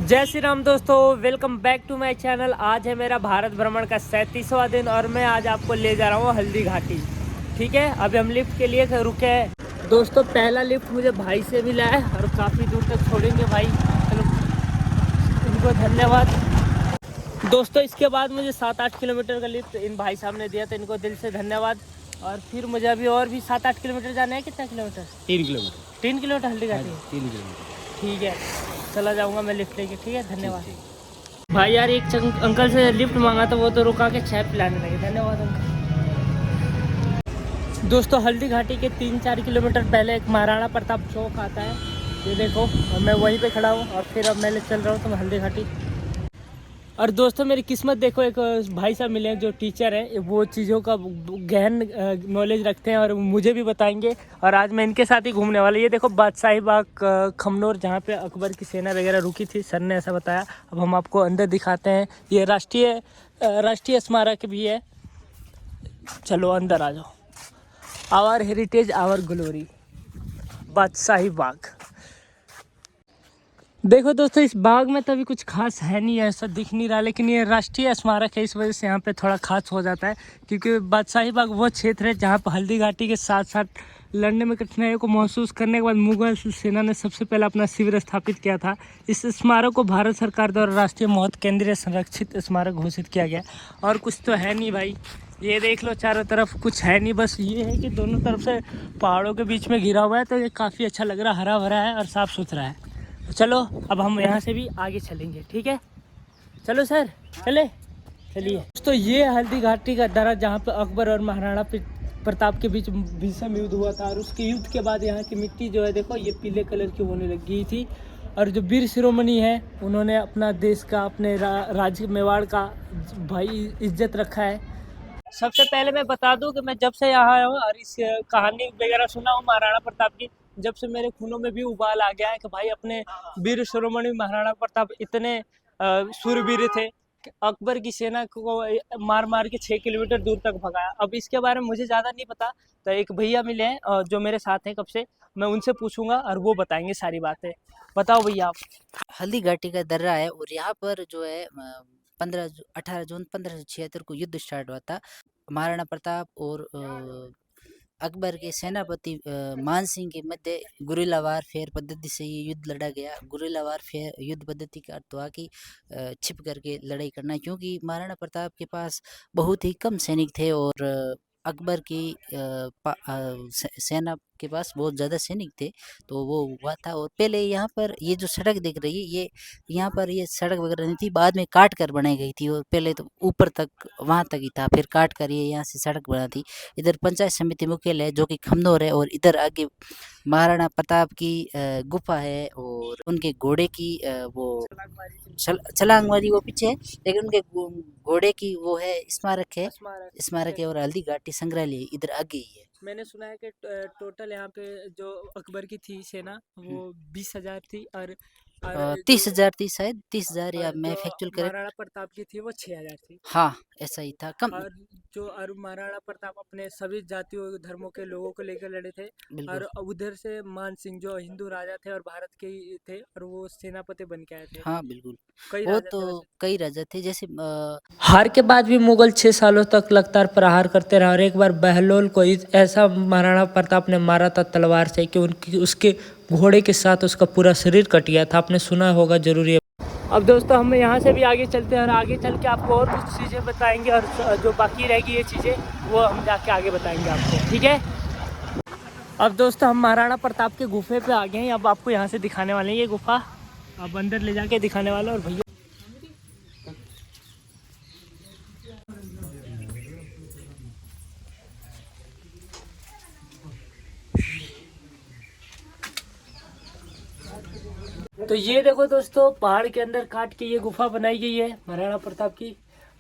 जय श्री राम दोस्तों, welcome back to my channel. आज है मेरा भारत भ्रमण का 37वां दिन और मैं आज आपको ले जा रहा हूँ हल्दी घाटी। ठीक है, अभी हम लिफ्ट के लिए रुके हैं। दोस्तों पहला लिफ्ट मुझे भाई से मिला है और काफ़ी दूर तक छोड़ेंगे भाई, चलो उनको धन्यवाद। दोस्तों इसके बाद मुझे 7-8 किलोमीटर का लिफ्ट इन भाई साहब ने दिया, तो इनको दिल से धन्यवाद। और फिर मुझे अभी और भी 7-8 किलोमीटर जाना है। कितना kilometre? 3 kilometre. 3 kilometre Haldi Ghati? 3 kilometre. ठीक है, चला जाऊंगा मैं लिफ्ट लेके। ठीक है, धन्यवाद भाई। यार एक अंकल से लिफ्ट मांगा था, वो तो रुका के चाय पिलाने लगे। धन्यवाद अंकल। दोस्तों हल्दी घाटी के 3-4 किलोमीटर पहले एक महाराणा प्रताप चौक आता है, ये देखो। और मैं वहीं पे खड़ा हूँ और फिर अब मैं चल रहा हूँ तो हल्दी घाटी। और दोस्तों मेरी किस्मत देखो, एक भाई साहब मिले हैं जो टीचर हैं, वो चीज़ों का गहन नॉलेज रखते हैं और मुझे भी बताएंगे। और आज मैं इनके साथ ही घूमने वाला। ये देखो बादशाही बाग खमनोर, जहाँ पे अकबर की सेना वगैरह रुकी थी, सर ने ऐसा बताया। अब हम आपको अंदर दिखाते हैं। ये राष्ट्रीय स्मारक भी है। चलो अंदर आ जाओ। आवर हेरिटेज आवर ग्लोरी, बादशाही बाग। देखो दोस्तों इस बाग में तो अभी कुछ खास है नहीं, ऐसा दिख नहीं रहा, लेकिन ये राष्ट्रीय स्मारक है, इस वजह से यहाँ पे थोड़ा खास हो जाता है। क्योंकि बादशाही बाग वो क्षेत्र है जहाँ पर हल्दी घाटी के साथ साथ लड़ने में कठिनाइयों को महसूस करने के बाद मुगल सेना ने सबसे पहले अपना शिविर स्थापित किया था। इस स्मारक को भारत सरकार द्वारा राष्ट्रीय महत्व केंद्रीय संरक्षित स्मारक घोषित किया गया। और कुछ तो है नहीं भाई, ये देख लो चारों तरफ कुछ है नहीं, बस ये है कि दोनों तरफ से पहाड़ों के बीच में घिरा हुआ है, तो ये काफ़ी अच्छा लग रहा है, हरा भरा है और साफ़ सुथरा है। चलो अब हम यहाँ से भी आगे चलेंगे। ठीक है, चलो सर चलिए। तो ये हल्दी घाटी का दर्रा जहाँ पे अकबर और महाराणा प्रताप के बीच भीषण युद्ध हुआ था। और उसके युद्ध के बाद यहाँ की मिट्टी जो है देखो, ये पीले कलर की होने लग गई थी। और जो वीर शिरोमणि है, उन्होंने अपना देश का, अपने राज्य मेवाड़ का भाई इज्जत रखा है। सबसे पहले मैं बता दूं कि मैं जब से यहाँ आया हूँ और इस कहानी वगैरह सुना हूँ महाराणा प्रताप की, जब से मेरे खूनों में भी उबाल आ गया है कि भाई अपने वीर शिरोमणि महाराणा प्रताप इतने शूरवीर थे कि अकबर की सेना को मार मार के 6 किलोमीटर दूर तक भगाया। अब इसके बारे में मुझे ज़्यादा नहीं पता, तो एक भैया मिले हैं जो मेरे साथ हैं कब से, मैं उनसे पूछूंगा और वो बताएंगे सारी बातें। बताओ भैया आप। हल्दी घाटी का दर्रा है और यहाँ पर जो है 18 जून 1576 को युद्ध स्टार्ट हुआ था। महाराणा प्रताप और अकबर के सेनापति मान सिंह के मध्य गुरिल्ला वारफेयर पद्धति से ये युद्ध लड़ा गया। गुरिल्ला वारफेयर युद्ध पद्धति का अर्थ हुआ कि छिप करके लड़ाई करना, क्योंकि महाराणा प्रताप के पास बहुत ही कम सैनिक थे और अकबर की सेना के पास बहुत ज़्यादा सैनिक थे, तो वो हुआ था। और पहले यहाँ पर ये जो सड़क दिख रही है, ये यहाँ पर ये सड़क वगैरह नहीं थी, बाद में काट कर बनाई गई थी। और पहले तो ऊपर तक वहाँ तक ही था, फिर काट कर ये यहाँ से सड़क बना थी। इधर पंचायत समिति मुख्यालय है जो कि खमनोर है, और इधर आगे महाराणा प्रताप की गुफा है और उनके घोड़े की वो छलांग मारी वो पीछे है, लेकिन उनके घोड़े की वो है स्मारक है। और हल्दी घाटी संग्रहालय इधर आगे ही है। मैंने सुना है कि टोटल यहाँ पे जो अकबर की थी सेना, वो 20,000 थी। और 30,000 थी शायद, 30,000 या मैं जो फैक्चुअल करेक्ट। महाराणा प्रताप की थी वो 6,000 थी। हाँ ऐसा ही था, कम। और महाराणा प्रताप अपने सभी जातियों धर्मों के लोगों को लेकर लड़े थे। और उधर से मान सिंह जो हिंदू राजा थे और भारत के ही थे, और वो सेनापति बन के आए थे। हाँ बिल्कुल, कई वो राजा थे तो वैसे। कई राजा थे, जैसे हार के बाद भी मुगल 6 सालों तक लगातार प्रहार करते रहे। और एक बार बहलोल को ऐसा महाराणा प्रताप ने मारा था तलवार से कि उसके घोड़े के साथ उसका पूरा शरीर कट गया था। आपने सुना होगा जरूरी है। अब दोस्तों हम यहाँ से भी आगे चलते हैं और आगे चल के आपको और कुछ चीज़ें बताएंगे, और जो बाकी रहेगी ये चीज़ें वो हम जाके आगे बताएंगे आपको। ठीक है, अब दोस्तों हम महाराणा प्रताप के गुफे पे आ गए हैं। अब आपको यहाँ से दिखाने वाले हैं ये गुफा, अब अंदर ले जाके दिखाने वाला। और भैया तो ये देखो दोस्तों, पहाड़ के अंदर काट के ये गुफा बनाई गई है महाराणा प्रताप की,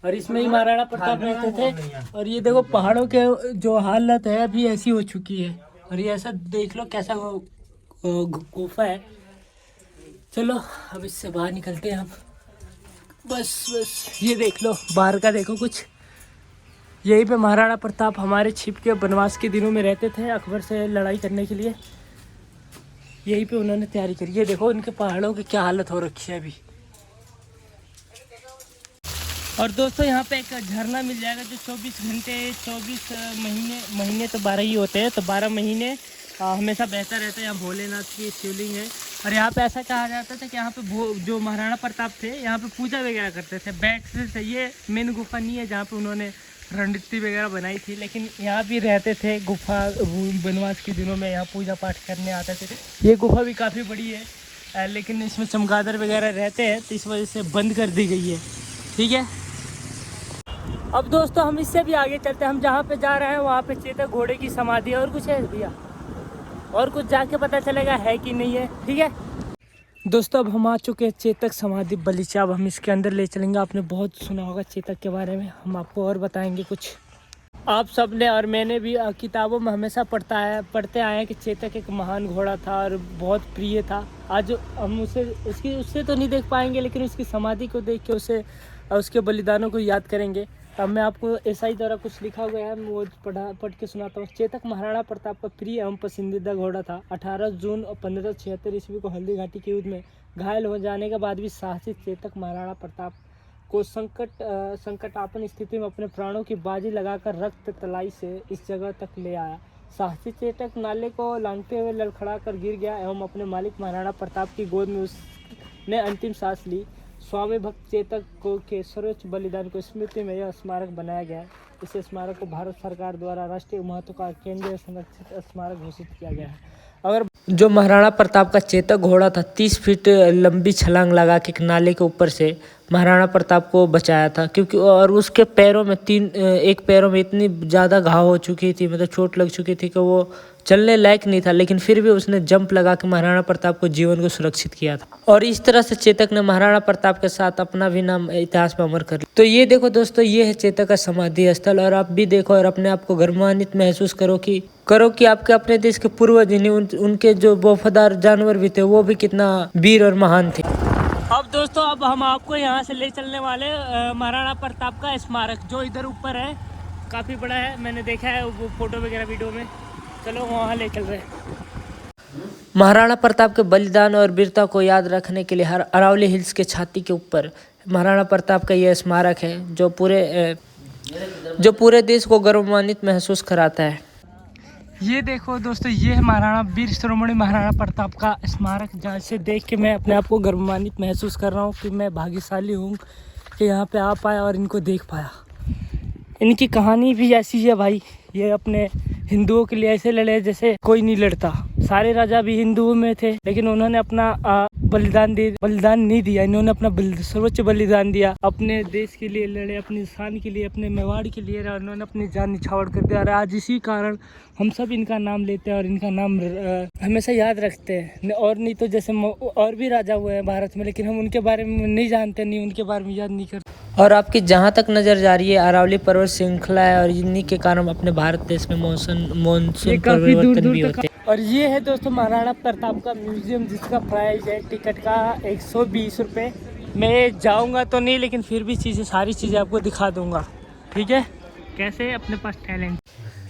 और इसमें ही महाराणा प्रताप रहते थे। और ये देखो पहाड़ों के जो हालत है अभी ऐसी हो चुकी है, और ये ऐसा देख लो कैसा गुफा है। चलो अब इससे बाहर निकलते हैं हम। बस ये देख लो बाहर का, देखो कुछ यहीं पे महाराणा प्रताप हमारे छिप के वनवास के दिनों में रहते थे अकबर से लड़ाई करने के लिए। यहीं पे उन्होंने तैयारी करी है। देखो इनके पहाड़ों की क्या हालत हो रखी है अभी। और दोस्तों यहाँ पे एक झरना मिल जाएगा जो 24 घंटे 24 महीने तो 12 ही होते हैं, तो 12 महीने हमेशा बहता रहता है। यहाँ भोलेनाथ की शिवलिंग है। और यहाँ पे ऐसा कहा जाता था कि यहाँ पे जो महाराणा प्रताप थे यहाँ पे पूजा वगैरह करते थे, बैठते थे। ये मेन गुफा नहीं है जहाँ पे उन्होंने रणनीति वगैरह बनाई थी, लेकिन यहाँ भी रहते थे। गुफा वनवास के दिनों में यहाँ पूजा पाठ करने आते थे। ये गुफा भी काफ़ी बड़ी है, लेकिन इसमें चमगादड़ वगैरह रहते हैं तो इस वजह से बंद कर दी गई है। ठीक है, अब दोस्तों हम इससे भी आगे चलते हैं। हम जहाँ पे जा रहे हैं वहाँ पे चेतक घोड़े की समाधि है। और कुछ है भैया? और कुछ जाके पता चलेगा है कि नहीं है। ठीक है दोस्तों, अब हम आ चुके हैं चेतक समाधि बलीचा। अब हम इसके अंदर ले चलेंगे। आपने बहुत सुना होगा चेतक के बारे में, हम आपको और बताएंगे कुछ। आप सब ने और मैंने भी किताबों में हमेशा पढ़ते आए हैं कि चेतक एक महान घोड़ा था और बहुत प्रिय था। आज हम उससे तो नहीं देख पाएंगे, लेकिन उसकी समाधि को देख के उसके बलिदानों को याद करेंगे। अब मैं आपको एसआई द्वारा कुछ लिखा हुआ है, वो पढ़ के सुनाता हूँ। चेतक महाराणा प्रताप का प्रिय एवं पसंदीदा घोड़ा था। 18 जून 1576 ईस्वी को हल्दी घाटी के युद्ध में घायल हो जाने के बाद भी साहसी चेतक महाराणा प्रताप को संकटापन्न स्थिति में अपने प्राणों की बाजी लगाकर रक्त तलाई से इस जगह तक ले आया। साहसी चेतक नाले को लांघते हुए लड़खड़ा कर गिर गया एवं अपने मालिक महाराणा प्रताप की गोद में उसने अंतिम सांस ली। स्वामी भक्त चेतक के सर्वोच्च बलिदान को स्मृति में यह स्मारक बनाया गया है। इस स्मारक को भारत सरकार द्वारा राष्ट्रीय महत्व का केंद्रीय संरक्षित स्मारक घोषित किया गया है। अगर जो महाराणा प्रताप का चेतक घोड़ा था 30 फीट लंबी छलांग लगा के एक नाले के ऊपर से महाराणा प्रताप को बचाया था, क्योंकि और उसके पैरों में एक पैरों में इतनी ज़्यादा घाव हो चुकी थी, मतलब चोट लग चुकी थी कि वो चलने लायक नहीं था, लेकिन फिर भी उसने जंप लगा के महाराणा प्रताप को जीवन को सुरक्षित किया था। और इस तरह से चेतक ने महाराणा प्रताप के साथ अपना भी नाम इतिहास में अमर कर लिया। तो ये देखो दोस्तों, ये है चेतक का समाधि स्थल। और आप भी देखो और अपने आप को गर्वान्वित महसूस करो कि आपके अपने देश के पूर्वज जिन्हें उनके जो वफादार जानवर भी थे वो भी कितना वीर और महान थे। अब दोस्तों, अब हम आपको यहाँ से ले चलने वाले महाराणा प्रताप का स्मारक, जो इधर ऊपर है, काफ़ी बड़ा है। मैंने देखा है वो फोटो वगैरह वीडियो में। चलो वहाँ ले चल रहे हैं। महाराणा प्रताप के बलिदान और वीरता को याद रखने के लिए अरावली हिल्स के छाती के ऊपर महाराणा प्रताप का यह स्मारक है, जो पूरे देश को गौरवान्वित महसूस कराता है। ये देखो दोस्तों, ये है महाराणा वीर शिरोमणि महाराणा प्रताप का स्मारक, जहाँ से देख के मैं अपने आप को गौरवान्वित महसूस कर रहा हूँ कि मैं भाग्यशाली हूँ कि यहाँ पे आ पाया और इनको देख पाया। इनकी कहानी भी ऐसी है भाई। ये अपने हिंदुओं के लिए ऐसे लड़े जैसे कोई नहीं लड़ता। सारे राजा भी हिंदुओं में थे, लेकिन उन्होंने अपना बलिदान नहीं दिया। इन्होंने अपना सर्वोच्च बलिदान दिया, अपने देश के लिए लड़े, अपने इंसान के लिए, अपने मेवाड़ के लिए। उन्होंने अपनी जान निछावर कर दिया। और आज इसी कारण हम सब इनका नाम लेते हैं और इनका नाम हमेशा याद रखते हैं। और नहीं तो जैसे और भी राजा हुए हैं भारत में, लेकिन हम उनके बारे में नहीं जानते, नहीं उनके बारे में याद नहीं करते। और आपकी जहाँ तक नज़र जा रही है अरावली पर्वत श्रृंखला है, और इन्हीं के कारण अपने भारत देश में मानसून परिवर्तन भी होते हैं। और ये है दोस्तों महाराणा प्रताप का म्यूजियम, जिसका प्राइस है टिकट का 120 रुपये। मैं जाऊंगा तो नहीं, लेकिन फिर भी सारी चीज़ें आपको दिखा दूंगा। ठीक है, कैसे अपने पास टैलेंट।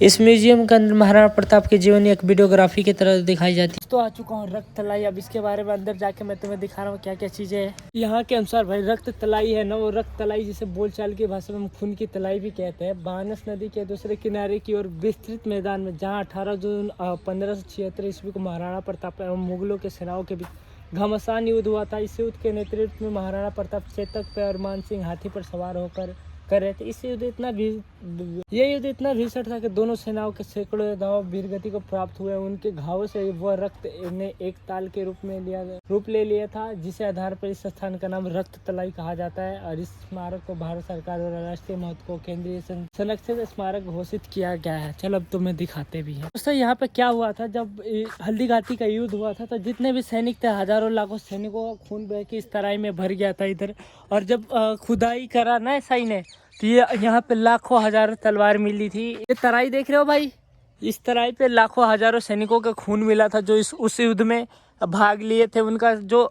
इस म्यूजियम के अंदर महाराणा प्रताप की जीवनी एक वीडियोग्राफी की तरह दिखाई जाती है। तो आ चुका हूँ रक्त तलाई। अब इसके बारे में अंदर जाके मैं तुम्हें दिखा रहा हूँ क्या क्या चीज़ें हैं। यहाँ के अनुसार भाई रक्त तलाई है ना, वो रक्त तलाई जिसे बोलचाल की भाषा में हम खून की तलाई भी कहते हैं। बानस नदी के दूसरे किनारे की ओर विस्तृत मैदान में, जहाँ 18 जून 1576 ईस्वी को महाराणा प्रताप एवं मुगलों के सेनाओं के बीच घमासान युद्ध हुआ था। इस युद्ध के नेतृत्व में महाराणा प्रताप चेतक पे और मानसिंह हाथी पर सवार होकर कर रहे थे। इस युद्ध इतना भीषण था कि दोनों सेनाओं के सैकड़ों घाव वीरगति को प्राप्त हुए। उनके घावों से वह रक्त ने एक ताल के रूप ले लिया था, जिसे आधार पर इस स्थान का नाम रक्त तलाई कहा जाता है। और इस स्मारक को भारत सरकार द्वारा राष्ट्रीय महत्व को केंद्रीय संरक्षित स्मारक घोषित किया गया है। चलो अब तुम्हें दिखाते भी हैं। दोस्तों, यहाँ पे क्या हुआ था, जब हल्दी घाटी का युद्ध हुआ था तो जितने भी सैनिक थे, हजारों लाखों सैनिकों का खून बह के इस तराई में भर गया था इधर। और जब खुदाई करा ना सही ने, तो ये यहाँ पे लाखों हजारों तलवार मिली थी। ये तराई देख रहे हो भाई, इस तराई पे लाखों हजारों सैनिकों का खून मिला था जो उस युद्ध में भाग लिए थे। उनका जो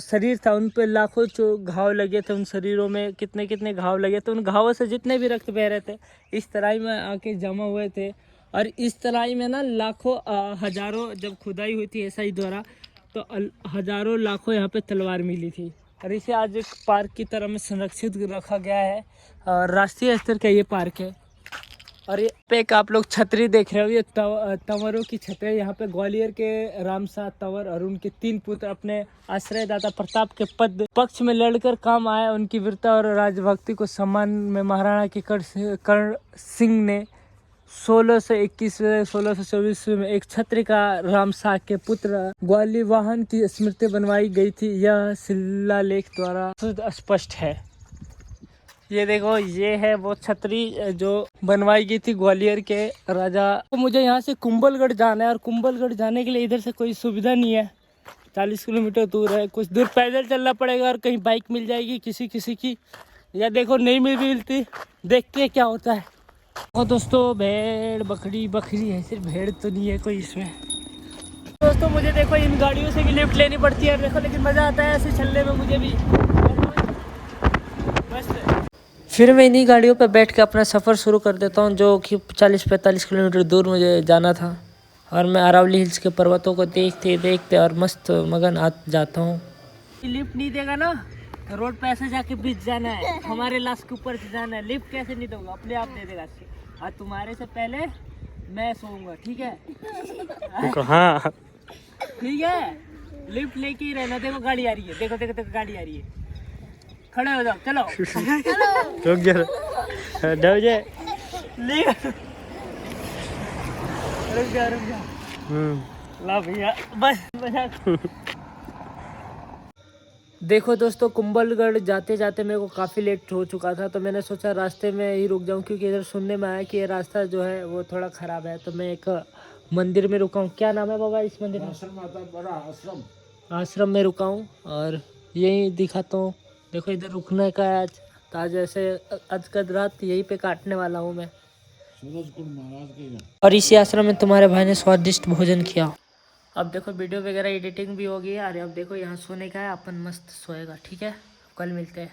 शरीर था उन पे लाखों जो घाव लगे थे, उन शरीरों में कितने कितने घाव लगे थे। उन घावों से जितने भी रक्त बह रहे थे इस तराई में आके जमा हुए थे। और इस तराई में ना लाखों हजारों, जब खुदाई हुई थी एसआई द्वारा, तो हजारों लाखों यहाँ पे तलवार मिली थी। और इसे आज एक पार्क की तरह में संरक्षित रखा गया है और राष्ट्रीय स्तर का ये पार्क है। और ये पे एक आप लोग छतरी देख रहे हो, ये तंवरों की छतरी। यहाँ पे ग्वालियर के रामसा तंवर और उनके 3 पुत्र अपने आश्रयदाता प्रताप के पद पक्ष में लड़कर काम आए। उनकी वीरता और राजभक्ति को सम्मान में महाराणा के कर्ण सिंह ने 1621-1624 में एक छत्री का रामसा के पुत्र ग्वाली वाहन की स्मृति बनवाई गई थी। यह शिलालेख द्वारा स्पष्ट है। ये देखो, ये है वो छतरी जो बनवाई गई थी ग्वालियर के राजा। तो मुझे यहाँ से कुंभलगढ़ जाना है और कुंभलगढ़ जाने के लिए इधर से कोई सुविधा नहीं है। 40 किलोमीटर दूर है, कुछ दूर पैदल चलना पड़ेगा और कहीं बाइक मिल जाएगी किसी की, या देखो नहीं मिलती। देखते हैं क्या होता है। और दोस्तों भेड़ बकरी है, सिर्फ भेड़ तो नहीं है कोई इसमें। दोस्तों मुझे देखो इन गाड़ियों से भी लिफ्ट लेनी पड़ती है देखो, लेकिन मज़ा आता है ऐसे चलने में मुझे भी। फिर मैं इन्हीं गाड़ियों पर बैठ के अपना सफ़र शुरू कर देता हूँ, जो कि 40-45 किलोमीटर दूर मुझे जाना था। और मैं अरावली हिल्स के पर्वतों को देखते और मस्त मगन आ जाता हूँ। लिफ्ट नहीं देगा ना, रोड पे ऐसे जाके बीच जाना है, हमारे लाश के ऊपर से जाना है। लिफ्ट कैसे नहीं दूंगा, अपने आप दे देगा। और तुम्हारे से पहले मैं सोऊंगा, ठीक है? हाँ ठीक है, लिफ्ट लेके ही रहना। देखो गाड़ी आ रही है, देखो गाड़ी आ रही है। खड़े हो जाओ, चलो रुक जा ला भैया बस। देखो दोस्तों, कुंभलगढ़ जाते जाते मेरे को काफ़ी लेट हो चुका था, तो मैंने सोचा रास्ते में ही रुक जाऊं, क्योंकि इधर सुनने में आया कि ये रास्ता जो है वो थोड़ा ख़राब है। तो मैं एक मंदिर में रुका हूँ। क्या नाम है बाबा इस मंदिर का? आश्रम में रुका हूँ और यही दिखाता हूँ। देखो इधर रुकने का है आज ऐसे अजकद रात यहीं पे काटने वाला हूँ मैं। और इसी आश्रम में तुम्हारे भाई ने स्वादिष्ट भोजन किया। अब देखो वीडियो वगैरह एडिटिंग भी होगी यार। अब देखो यहाँ सोने का है, अपन मस्त सोएगा, ठीक है? कल मिलते हैं।